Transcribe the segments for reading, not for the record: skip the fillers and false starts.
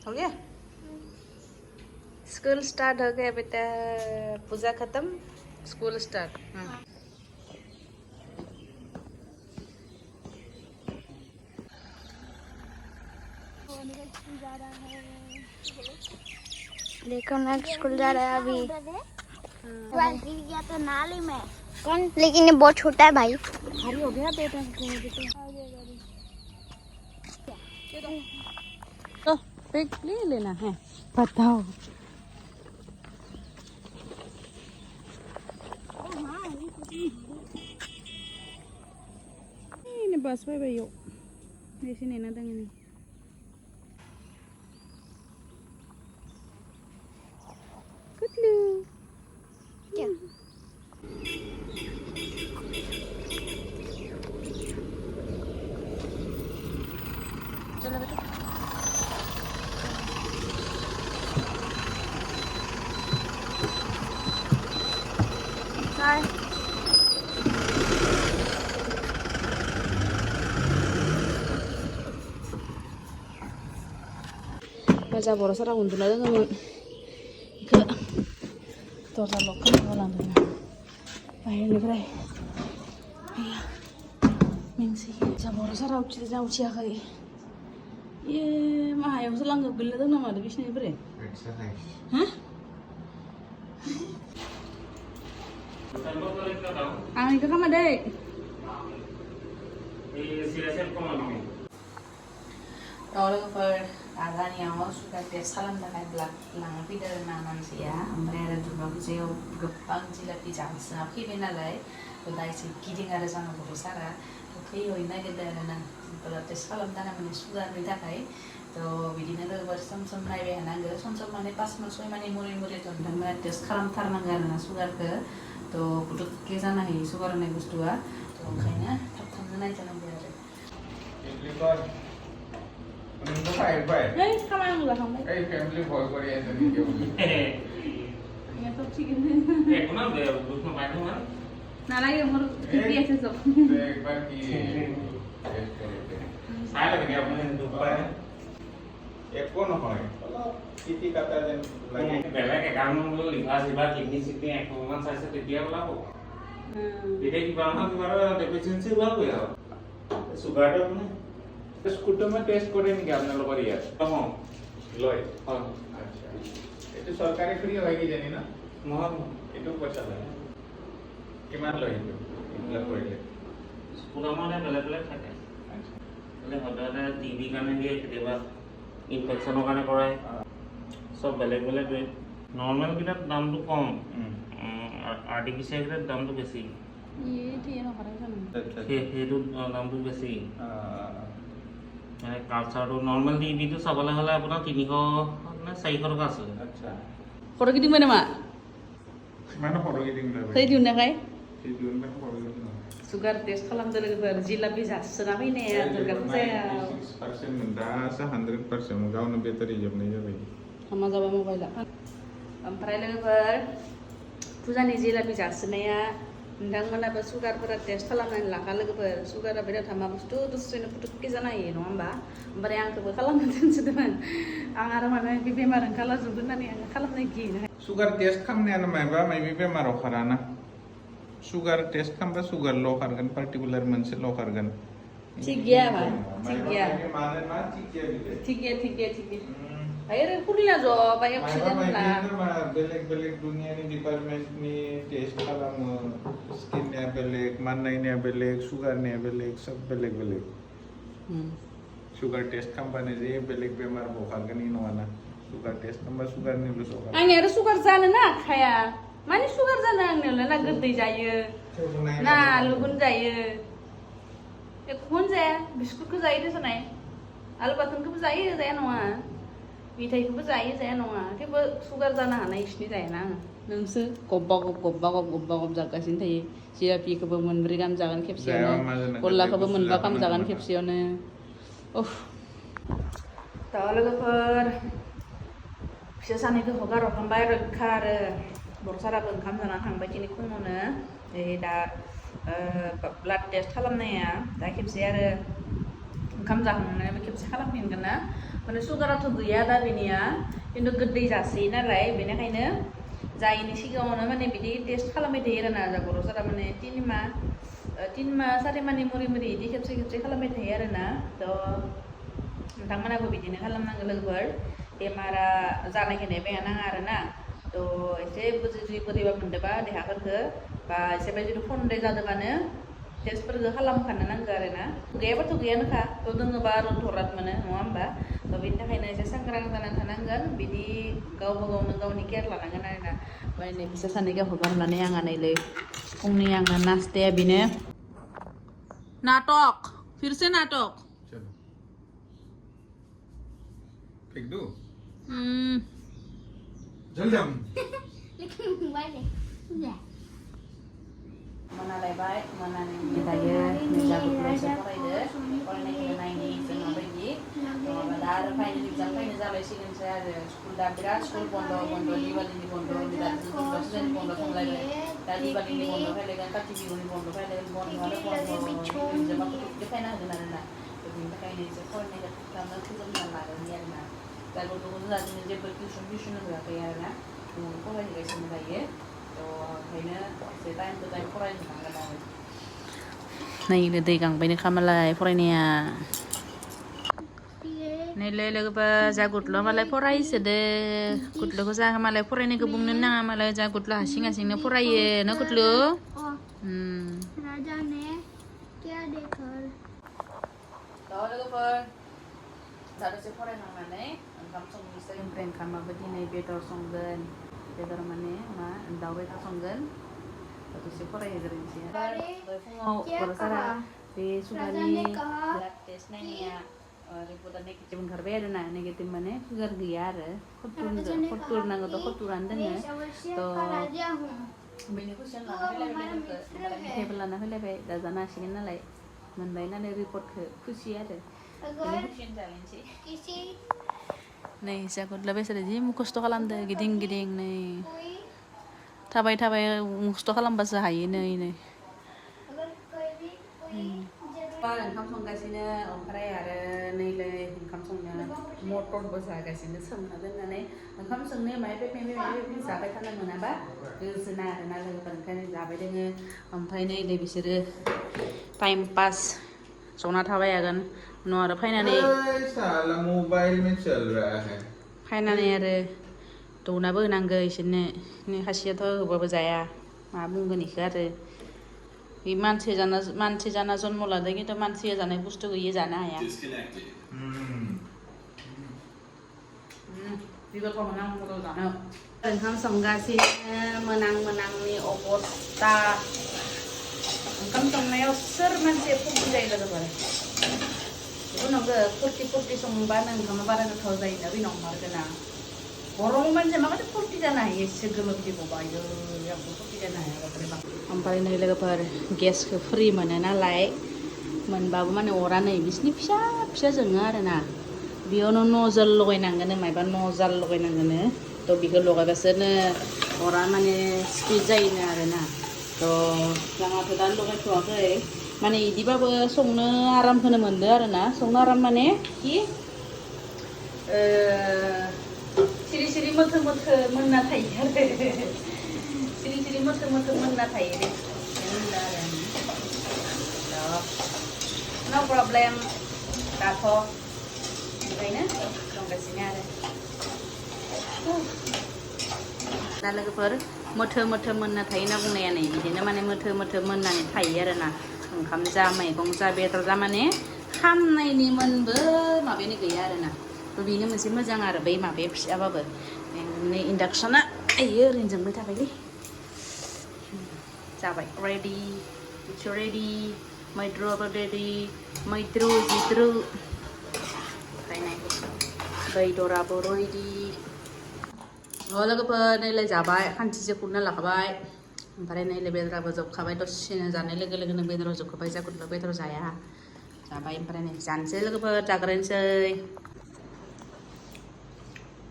हो गया school start हो गया बेटा पूजा खत्म स्कूल स्टार्ट देखो नेक्स्ट स्कूल जा रहा है अभी गया तो नाली में कौन लेकिन ये बहुत छोटा है भाई भारी हो गया बेटा तो पिक ले लेना है बताओ ini bas bae bayo di sini nadang ini kutlu क्या चलो बेटा हाय 맞아 벌어서라 운동하는 그 도사 lokal 거라는 바이러니그래 아야 맹시 자 벌어서라 우치자 우치야 가이 예 마 여기서 랑가 빌려도 나마도 비시네 그래 응? 아 이거 가면 돼 Oliver adanya suka tiap salam dah kayak belak lang tapi dari mana sih ya mereka juga bisa gepang sila pijang tapi bina lay udah sih kiting ada sana berbesar oke yo ini ada na kalau tiap salam dah namanya sudah beda kayak तो बिदिनो लोगोफोर सम सम नायबाय थानांगो सम सम माने 5 मास 6 माने मुरि मुरि जोंनो टेस्ट खालामथारनांगो आरोना सुगारखो तो पुटुकके जानो हायो सुगार होननाय बुस्थुआ तो ओंखायनो थाब थाबनो नायजानांगौ आरो Menurut saya baik. Hey, kamu yang udah kamu. Hey, family boy Korea tadi dia beli. Ya top chicken. Kenapa dia butuh makan mana? Nah lagi umur biasa sok. Baik bagi. Saya lagi dia punya lupa. Ekor no kau. Kalau kita kata dan lagi. Bela kayak kamu dulu lihat sih bagi ini sih yang kemarin saya setia lah kok. Jadi gimana deficiency bagus ya. Sugar ada mana? Scooter में test करेंगे क्या आपने लोग यार हाँ लोय हाँ अच्छा ये तो सरकारी फ्री होगी जानी ना मोहन ये तो पैसा है किमान लोय तो मतलब कोई ले स्कूल में बेले থাকে মানে হঠাৎ টিভি কানে দিয়ে কেতিয়াবা ইনফেকশনৰ কাৰণে কৰে সব বেলেগ বেলেগ নৰ্মাল কিটা দামটো কম আৰ্টিফিচিয়েল কিটা দামটো বেছি ये ठीक है ना खराब जाना সেইটো দামটো বেছি মানে কালচাৰটো নৰ্মেল টিভিটো চাবলৈ হ'লে আপোনাৰ 300 নে 400 টকা আছে अच्छा Koro gitu mana mak? mana horor gitu nggak Saya diundang kai? tidur nggak horor gitu Sugar test kalau dari berjilapi jasna ini ya tergantung saya. 96% mendah 100% mau na better jam nih jadi Sama sama mobile kan. Omprai lagi ber. Puja nih jilapi jasna ya. Ndang mana ber sugar ber test kalau main langkah lagi ber sugar beda sama bustu terus ini putus kisah nih no amba. Omprai yang tuh kalau nanti sudah Angar mana pipi marang kalau sudah nih kalau lagi. sugar test kam ne ana mai ba mai bi maro kharana sugar test kam ba sugar low khargan particular manse low khargan ठीक है भाई ठीक है माने मा ठीक है ठीक है akhirnya kuliah jo banyak oksigen lah बेलेग दुनिया नि डिपार्टमेंट नि टेस्ट खालामो स्किन ने बेलेग माननाय ने बेलेग सुगार ने बेलेग सब बेलेग सुगार टेस्ट खालामबानो जे बेलेग बेमार बखारगोन इ नङाना सुगार टेस्ट खालामबा सुगार निल' जगार आंनि आरो सुगार जानो नाखाया माने सुगार जानो आंनियालाय ना गोदै जायो ना आलुखौनो जायो एखौनो जाया बिस्कुटखौ जायो देसनाय आलु बाथोनखौबो जायो जाया नङा मिथाइखौबो जाया नङा थेवबो सुगार जानो हानाय इसिनि जायाना आङो नोंसो गब्बा गब जागासिनो थायो जिलापिखौबो मोनब्रै गाहाम जागोन खेबसेयावनो गल्लाखौबो मोनबा गाहाम जागोन खेबसेयावनो उफ दा लोगोफोर फिसा सानैखौ हगारहरखांबाय रोखा आरो बरसाराबो ओंखाम जानानै थांबाय दिनै फुङावनो दा ब्लाड टेस्ट खालामनाया दा खेबसे आरो ओंखाम जाखांनानै खेबसे खालामफिनगोन ना माने सुगाराथ' गैया दा बेनिया खिन्थु गोदै जासोयो नालाय बेनिखायनो जायैनि सिगाङावनो माने बिदि टेस्ट खालामबाय थायो आरोना गथ'फोरा माने 3 माह 4 माहनि मुरि बिदि खेबसे खालामबाय थायो आरोना थ' नोंथांमोनाबो बिदिनो खालामनांगौ लोगोफोर बेमारा जानायखौ नेबाय नाङा आरोना थ' एसे जुदि बोरैबा मोनदोंबा देहाफोरखौ बा एसेबां जुदि खन्दाय जादोंबानो टेस्टफोरखौ खालामखानो नांगौ आरोना गैयाबाथ' गैयानोखा थ' दोङोबा आरो थराद मोनो नङा होमबा थ' बेनि थाखायनो एसे सांग्रां जानानै थानांगोन बिदि गावबा गावनो गावनि केयार लानांगोन आरोना ओमफ्राय नै बिसोर सानैखौ हगारनानै आंहा नैलै फुंनि आंहा नास्ताया बेनो नाटक फिरसे नाटक चलो फेंक दूं जल्दी हम लेकिन मोबाइल है मोनालायबाय मोनानि दायो निजा फरायदो फरायनायखौ नायनि जों माबायदि नङाबा दा आरो फाइनाल एग्जाम फैनो जालायसिगोनसै आरो स्कुल दा बिराद स्कुल बन्द दिवालीनि बन्द सिजननि बन्द थांलायबाय दा दिवालीनि बन्द फैलायगोन काति बिहुनि बन्द फैलायगोन बन्द आरो बन्द एग्जामाखौ थिग फायना होगोन आरोना बेनि थाखायनो एसे फरायनायखौ खालामना फोजोबना लागोन आरोना दा गथ'खौ जों जेबो टिउसन होआखै आरोना न'आव फरायहैगासिनो दायो ओंखायनो एसे टाइम टु टाइम फरायनो थांगोन आरो नै दै गांबायनो खामालाय फरायनाया नैलै लोगोफोर जा गुदल' मालाय फरायसोदो गुदल'खौ जा मालाय फरायनायखौ बुंनो नाङा मालाय जा गुदल' हारसिंनो फरायो ना गुदलु राजा ने क्या देखा लोगोफोर दा दसे फरायखांनानै ओंखाम संनोसै ओमफ्राय ओंखामाबो दिनै बेदर संगोन बेदर माने मा दाउ बेदर संगोन दसे फरायहोग्रोनोसै फुङाव गथ'सारा बे सुगारनि ब्लाड टेस्ट नायनाया रिपर्टआ नेगेटिभ ओंखारबाय आरोना नेगेटिभ माने सुगार गैया आरो 70 नांगौथ' 70आनो दोङो थ' बेनि कुइसन लाना फैलायबाय टेबोल लाना फैलायबाय दा जानो हासिगोन नालाय मोनबाय नालाय रिपर्टखौ खुसि आरो कुइसन जालायनोसै नै जागुदला बेसोरो जि खस्थ' खालामदो गिदिं गिदिं नै थाबाय खस्थ' खालामबासो हायो नै ओंखाम संगासिनो ओमफ्राय आरो नैलै ओंखाम संनो मटरबो जागासिनो सोमना दोननानै ओंखाम संनो मायबा जाबाय थानो मोनाबा गोजोना आरोना लोगोफोर ओंखायनो जाबाय दोङो ओमफ्राय नैलै बिसोरो टाइम पास जना थाबाय हागोन उनाव आरो फैनानै फैनानै आरो दौनाबो होनांगौ इसोरनो खासियाथ' होबाबो जाया मा बुंगोन इखो आरो बे मानसि जाना जन्म लादों खिन्थु मानसिया जानाय बुस्थु गैयै जानो हाया बिबारखौ मोनां मदल जानो ओंखाम संगासिनो मोनांनि अबस्था ओंखाम संनायाव सोर मानसिया फुर्ति जायो लोगोफोर उनावबो फुर्ति संबानो ओंखामा बारा गोथाव जायोना बे नंमारगोना गरम मानसिया माबायदि फुर्ति जानो हायो एसे गोलोमदै गबायो आंबो फुर्ति जानो हाया ओमफ्राय नै लोगोफोर गेसखौ फ्रि मोनो नालाय मोनबाबो माने अरा नै बिसिनि फिसा जोङो आरोना बेयावनो नजल लगायनांगोन मायबा नजाल लगायनांगोन थ' बेखौ लगायबासोनो अरा माने स्पिड जायोनो आरोना थ' जोंहाथ' दा लगायथ'वाखै माने इदिबाबो संनो आरामखौनो मोनदो आरोना संनो आराम माने कि सिरि मोथो मोनना थायो आरो सिरि मोथो मोनना थायो दे नो प्रब्लेम दाथ' ओंखायनो संगासिनो आरो दा लोगोफोर मोथो मोनना थायो होनना बुंनाया नै बिदिनो माने मोथो मोननानै थायो आरोना ओंखाम जा मैगं जा बेदर जा माने खामनायनि मोनबो माबायानो गैया आरोना थ' बेनो मोनसे मोजां आरो बै माबाया फिसाबाबो नै इन्डाक्सना आयो ओरैनो जोंबाय थाबायलै जाबाय रेडि मैद्रुआबो रेडि मैद्रु जिद्रु ओमफ्राय बेदराबो रेडि लोगोफोर नैलाय जाबाय खान्थिसे खुरना लाखाबाय ओमफ्राय नैलाय बेदराबो जोबखाबाय दसेनो जानाय लोगो लोगोनो बेदराव जोबखाबाय जागुदल' बेदर जाया जाबाय ओमफ्राय नै जानोसै लोगोफोर जाग्रोनोसै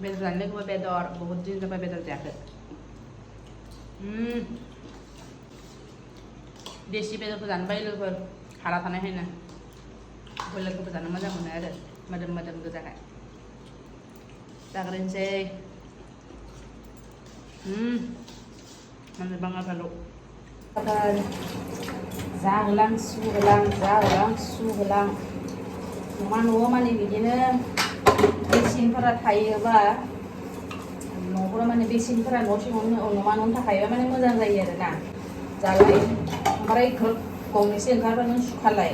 बेदर जानो लोगोफोर बेदर बहुत दिन जाबाय बेदर जायाखै देसि बेदरखौ जानो बायो लोगोफोर हारा थानायखायनो बयलारखौबो जानो मोजां मोनो आरो मोदोम गोजाखाय जाग्रोनोसै माने बाङा फालौ जाहोलां सुहोलां न'आव माने बिदिनो बेसिनफोरा थायोबा न'फोराव माने बेसिनफोरा न' सिङावनो न'मा न'आवनो थाखायोबा माने मोजां जायो आरोना जालाय ओमफ्राय गंनैसो ओंखारबानो सुखालाय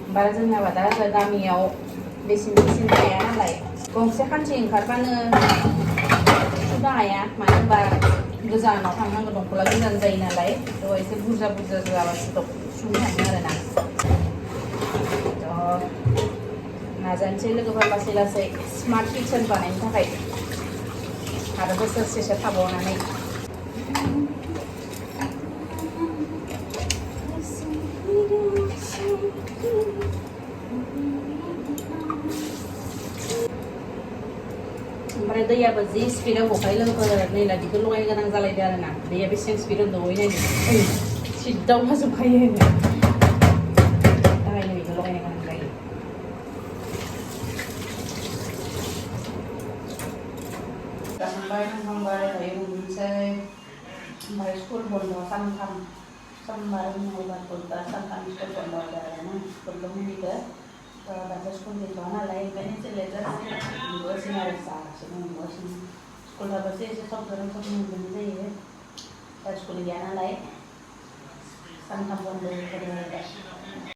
ओमफ्राय जोंनाबा दा गामियाव बेसिन थाया नालाय गंसे खानसे ओंखारबानो सुनो हाया मानो होनबा गोजानाव थांनांगौ दंखला गोजान जायो नालाय थ' एसे बुरजा जाबासो सुनो हायो आरोना थ' नाजानोसै लोगोफोर लासै स्मार्ट किटचेन बानायनो थाखाय आरो बोसोरसेसो थाबावनानै ओमफ्राय दैयाबो जि स्पिडाव गखायो लोगोफोर नै लादिखौ लगायनो गोनां जालायदो आरोना दैया बेसेबां स्पिडाव दौहैनायनो सिद्दाव हाजोबखायो थाखायनो बेखौ लगायनो गोनां जायो जाखांबाय थांखांबाय दायो उन्दुनोसै ओमफ्राय स्कुल बन्द सानथाम समबार मंगलबार बुधबार सानथाम स्कुल बन्द आरोना स्कुल दंमोननिखौ दाथ' स्कुल गैथ'वा नालाय ओंखायनो एसे लेट जासिगोन उन्दुगासिनो आरो जागासिनो उन्दुगासिनो स्कुल थाबासो एसे सब उन्दुनाय जायो दा स्कुल गैया नालाय सानथाम बन्द होदों आरो